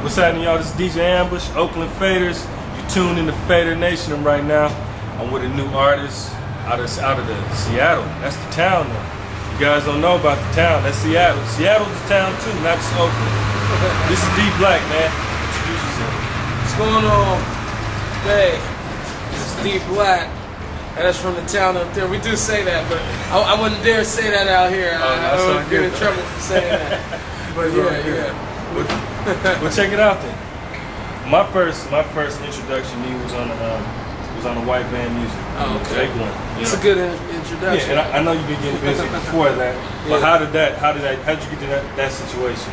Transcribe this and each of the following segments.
What's happening, y'all? This is DJ Ambush, Oakland Faders. You tuned in to Fader Nation right now. I'm with a new artist out of the Seattle. That's the town though. You guys don't know about the town. That's Seattle. Seattle's the town too, not just Oakland. This is D.Black, man. Introduce yourself. What's going on? Hey, this is D.Black. That's from the town up there. We do say that, but I wouldn't dare say that out here. I would get in trouble for saying that. But yeah. Well, check it out then. My first introduction to you was on the white band music. Oh, okay. Jake one. It's a good introduction. Yeah, and I know you've been getting busy before that. But how did you get to that situation?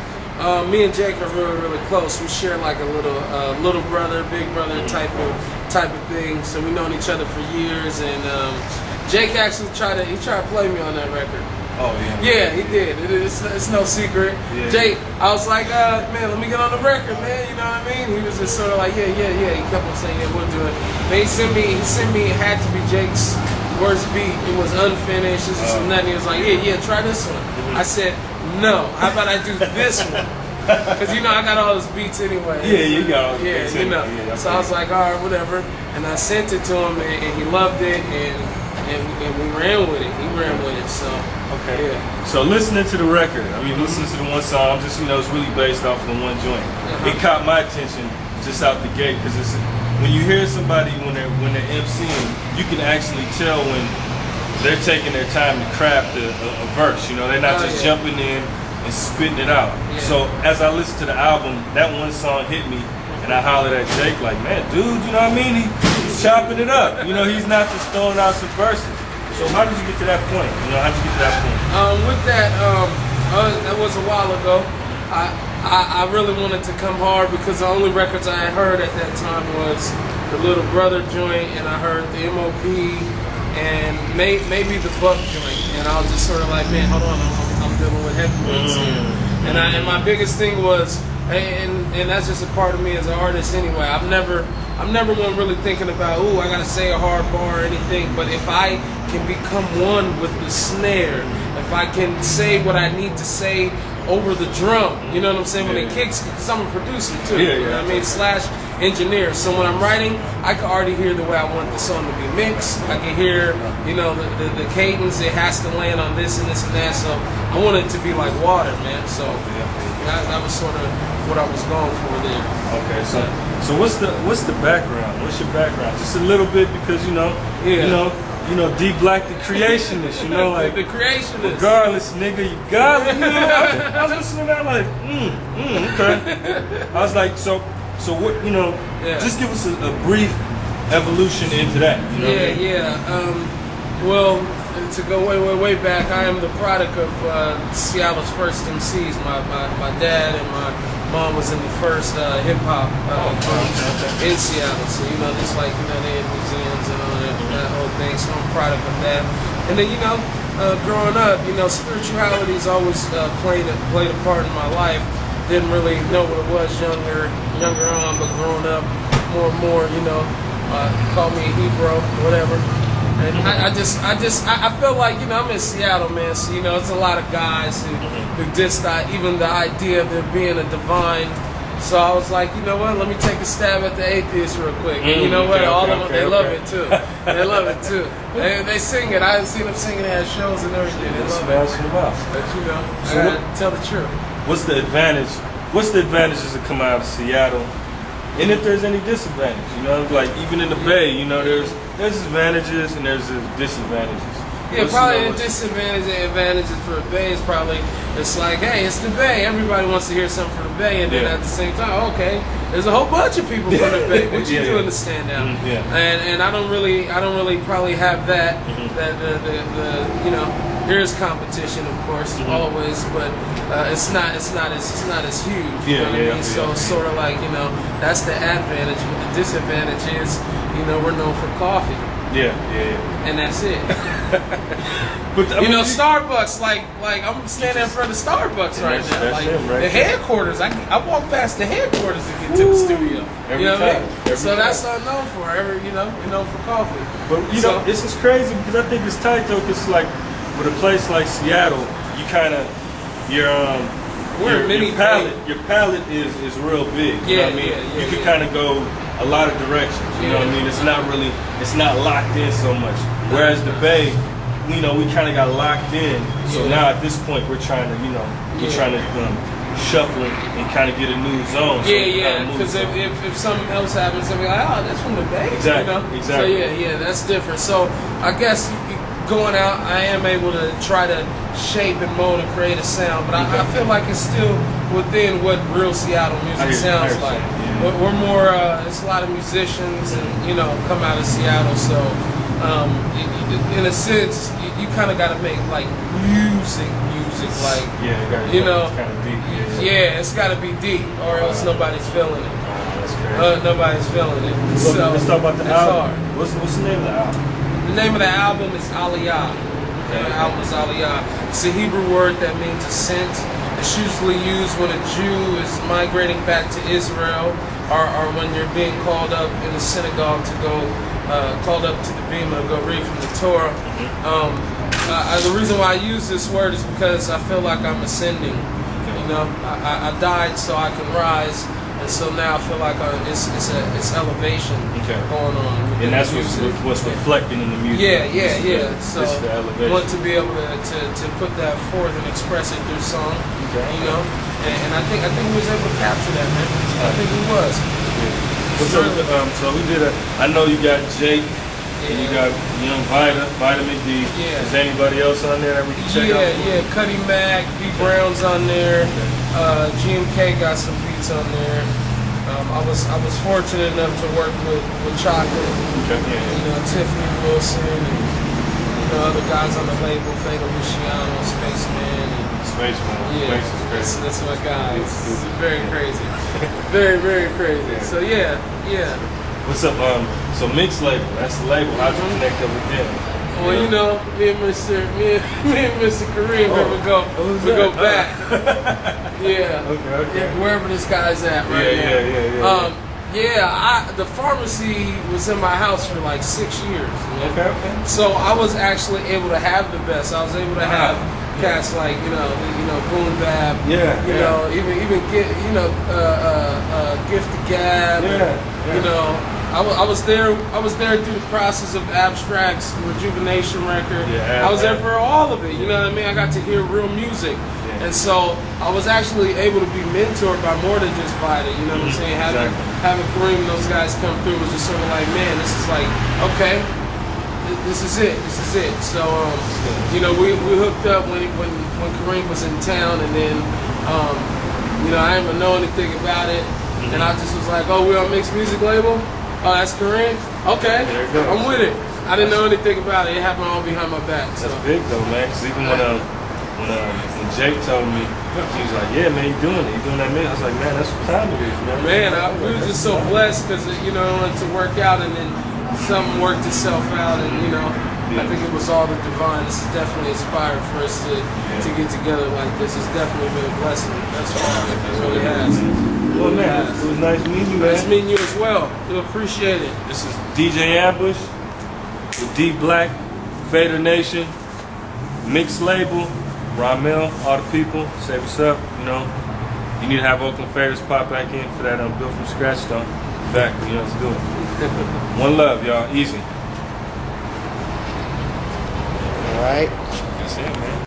Me and Jake are really close. We share like a little brother, big brother type of thing. So we've known each other for years. And Jake actually tried to play me on that record. Oh yeah. Yeah, he did. It's no secret. Yeah. Jake, I was like, man, let me get on the record, man. You know what I mean? He was just sort of like, yeah. He kept on saying, yeah, we'll do it. But he sent me. It had to be Jake's worst beat. It was unfinished. This is nothing. He was like, yeah, try this one. I said, no. How about I do this one? Because I got all those beats anyway. Yeah, you got all the beats. Yeah, so I was like, all right, whatever. And I sent it to him, and he loved it, and we ran with it. He ran with it. So. Okay. Yeah. So listening to the record, listening to the one song, just it's really based off of the one joint. It caught my attention just out the gate because it's when you hear somebody when they're MCing, you can actually tell when they're taking their time to craft a verse. They're not just jumping in and spitting it out. Yeah. So as I listened to the album, that one song hit me, and I hollered at Jake like, man, dude, you know what I mean? He's chopping it up. He's not just throwing out some verses. So how did you get to that point? How did you get to that point? With that, that was a while ago. I really wanted to come hard because the only records I had heard at that time was the Little Brother joint, and I heard the MOP, and maybe the Buck joint. And I was just sort of like, man, hold on, I'm dealing with heavyweights here. And my biggest thing was, and that's just a part of me as an artist anyway. I'm never one really thinking about, I gotta say a hard bar or anything. But if I can become one with the snare, if I can say what I need to say over the drum, you know what I'm saying? When it kicks, because I'm a producer too. You know what I mean? / engineer. So when I'm writing, I can already hear the way I want the song to be mixed. I can hear, the cadence. It has to land on this and this and that. So I want it to be like water, man. So that was sort of what I was going for there. Okay, so what's the background? What's your background? Just a little bit because D.Black the creationist, like the creationist. Regardless, nigga, you got it. I was listening to that like, okay. I was like, so what? Just give us a brief evolution into that. Well, to go way back, I am the product of Seattle's first MCs. My dad and my mom was in the first hip hop group in Seattle. So just like they had museums and all that whole thing. So I'm a product of that. And then growing up, spirituality's always played a part in my life. Didn't really know what it was younger on, but growing up more and more, call me a Hebrew, whatever. And I feel like, I'm in Seattle, man, so, it's a lot of guys who diss even the idea of there being a divine. So I was like, let me take a stab at the atheists real quick. And all of them, they love it too. They love it too. They sing it. I've seen them singing at shows and everything. They love it. But, I gotta tell the truth. What's the advantage? What's the advantages that come out of Seattle? And if there's any disadvantage, like even in the Bay, there's advantages and there's disadvantages. Yeah, probably the disadvantages and advantages for the Bay is probably, it's like, hey, it's the Bay. Everybody wants to hear something from the Bay, and then at the same time, okay, there's a whole bunch of people from the Bay. What you doing to stand out? And I don't really probably have that. There's competition, of course, always, but it's not as huge. You know what I mean? So it's sort of like, that's the advantage, but the disadvantage is, we're known for coffee. And that's it. But Starbucks, like I'm standing in front of Starbucks right now. Like the headquarters, I walk past the headquarters to get to the studio. Every time. So that's what I'm known for. We're known for coffee. But this is crazy because I think it's tight though, because like with a place like Seattle, we're many your palette is real big. You know what I mean? You can kind of go a lot of directions. You know what I mean? It's not locked in so much. Whereas the Bay, you know, we kind of got locked in. So now at this point, we're trying to, shuffle and kind of get a new zone. So because if something else happens, they'll be like, oh, that's from the Bay. Exactly, you know? exactly. So that's different. So I guess going out, I am able to try to shape and mold and create a sound, but I feel like it's still within what real Seattle music sounds like. We're more, it's a lot of musicians and, come out of Seattle, so in a sense, you kind of got to make like music, like, it's kind of deep. It's got to be deep, or else nobody's feeling it. That's crazy. Nobody's feeling it. So let's talk about the album. Hard. What's the name of the album? The name of the album is Aliyah. The album is Aliyah. It's a Hebrew word that means ascent. It's usually used when a Jew is migrating back to Israel, or when you're being called up in the synagogue to go, called up to the bima to go read from the Torah. The reason why I use this word is because I feel like I'm ascending. I died so I can rise, and so now I feel like it's elevation going on. And that's what's reflecting in the music. So I want to be able to put that forth and express it through song. And I think he was able to capture that, man. I think he was. So we did I know you got Jake. And you got Young Vitamin D. Is there anybody else on there that we can check out? Cuddy Mac, B Brown's on there. GMK got some beats on there. I was fortunate enough to work with Chocolate, Tiffany Wilson, and other guys on the label, Fatal Luciano, Spaceman. That's my guy. It's very crazy, very, very crazy. So What's up? So Mix Label, that's the label. How'd you connect up with them? Well, me and Mr. Kareem, we go back. Okay. Wherever this guy's at right now. The pharmacy was in my house for like 6 years. Okay. So I was actually able to have the best. I was able to have cats like Boom Bap. Even get Gift the Gab. I was there through the process of Abstract's Rejuvenation record. I was there for all of it. You know what I mean? I got to hear real music. And so I was actually able to be mentored by more than just Vita. You know what I'm saying? Having Kareem and those guys come through was just sort of like, man, this is like, okay, this is it. So we hooked up when Kareem was in town, and then I didn't even know anything about it, and I just was like, oh, we're on Mixed Music label. Oh, that's Kareem? Okay, I'm with it. I didn't know anything about it. It happened all behind my back. So. That's big though, man. Because even when Jake told me, he was like, yeah, man, you doing that, man. I was like, man, that's what time it is, man. We were just so blessed because, it wanted to work out, and then something worked itself out, and, I think it was all the divine. This is definitely inspired for us to get together like this. It's definitely been a blessing. That's why it really has. Well, man, it was nice meeting you, man. Nice meeting you as well. Do appreciate it. This is DJ Ambush with D.Black, Fader Nation, Mixed Label, Ramel, all the people. Say what's up, You need to have Oakland Faders pop back in for that Built From Scratch stuff. Back, let's do it. One love, y'all. Easy. All right. That's it, man.